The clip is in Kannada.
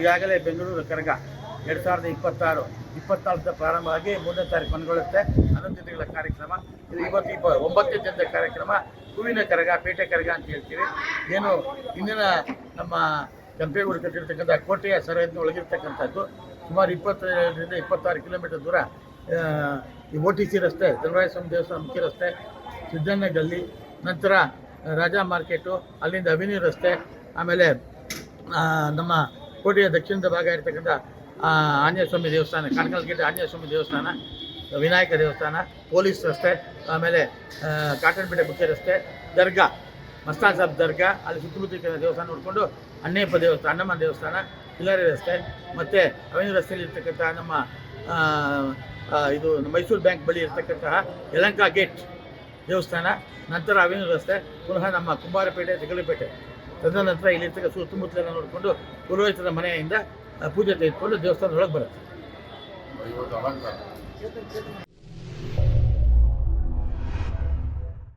ಈಗಾಗಲೇ ಬೆಂಗಳೂರು ಕರಗ 2026 24 ಪ್ರಾರಂಭ ಆಗಿ 3ನೇ ತಾರೀಕು ಕೊನೆಗೊಳ್ಳುತ್ತೆ. 11 ದಿನಗಳ ಕಾರ್ಯಕ್ರಮ ಇದು. ಇವತ್ತು 9 ದಿನದ ಕಾರ್ಯಕ್ರಮ ಹೂವಿನ ಕರಗ, ಪೇಟೆ ಕರಗ ಅಂತ ಹೇಳ್ತೀವಿ. ಏನು ಇಂದಿನ ನಮ್ಮ ಕೆಂಪೇಗೌಡ ಕಟ್ಟಿರ್ತಕ್ಕಂಥ ಕೋಟೆಯ ಸರಹದ್ದಿನ ಒಳಗಿರ್ತಕ್ಕಂಥದ್ದು ಸುಮಾರು 20ರಿಂದ 26 ಕಿಲೋಮೀಟರ್ ದೂರ ಈ OTC ರಸ್ತೆ, ಧನರಾಯಸ್ವಾಮಿ ದೇವಸ್ಥಾನ ಮುಖ್ಯ ರಸ್ತೆ, ಸಿದ್ದಣ್ಣ ಗಲ್ಲಿ, ನಂತರ ರಾಜಾ ಮಾರ್ಕೆಟು, ಅಲ್ಲಿಂದ ಅವೆನ್ಯೂ ರಸ್ತೆ, ಆಮೇಲೆ ನಮ್ಮ ಕೋಟೆಯ ದಕ್ಷಿಣದ ಭಾಗ ಇರತಕ್ಕಂಥ ಆಂಜನೇಯ ಸ್ವಾಮಿ ದೇವಸ್ಥಾನ, ಕಣಕಲ್ಗೇಟ್ ಆಂಜನೇಯ ಸ್ವಾಮಿ ದೇವಸ್ಥಾನ, ವಿನಾಯಕ ದೇವಸ್ಥಾನ, ಪೊಲೀಸ್ ರಸ್ತೆ, ಆಮೇಲೆ ಕಾಟನ್ಪೇಟೆ ಮುಖ್ಯ ರಸ್ತೆ, ದರ್ಗಾ, ಮಸ್ತಾನ್ ಸಾಬ್ ದರ್ಗಾ, ಅಲ್ಲಿ ಸುತ್ತಮುತ್ತ ದೇವಸ್ಥಾನ ನೋಡಿಕೊಂಡು ಅಣ್ಣಯ್ಯಪ್ಪ ದೇವಸ್ಥಾನ, ಅಣ್ಣಮ್ಮ ದೇವಸ್ಥಾನ, ಕಿಲಾರಿ ರಸ್ತೆ, ಮತ್ತು ಅವೆನ್ಯೂ ರಸ್ತೆಯಲ್ಲಿ ಇರ್ತಕ್ಕಂಥ ನಮ್ಮ ಇದು ಮೈಸೂರು ಬ್ಯಾಂಕ್ ಬಳಿ ಇರತಕ್ಕಂತಹ ಯಲಹಂಕ ಗೇಟ್ ದೇವಸ್ಥಾನ, ನಂತರ ಅವೆನ್ಯೂ ರಸ್ತೆ, ಪುನಃ ನಮ್ಮ ಕುಂಬಾರಪೇಟೆ, ಜಗಳಪೇಟೆ, ತದನಂತರ ಇಲ್ಲಿರ್ತಕ್ಕ ಸುತ್ತಮುತ್ತಲೆಲ್ಲ ನೋಡಿಕೊಂಡು ಪುರೋಹಿತರ ಮನೆಯಿಂದ ಪೂಜೆ ತೆಗೆದುಕೊಂಡು ದೇವಸ್ಥಾನದೊಳಗೆ ಬರುತ್ತೆ.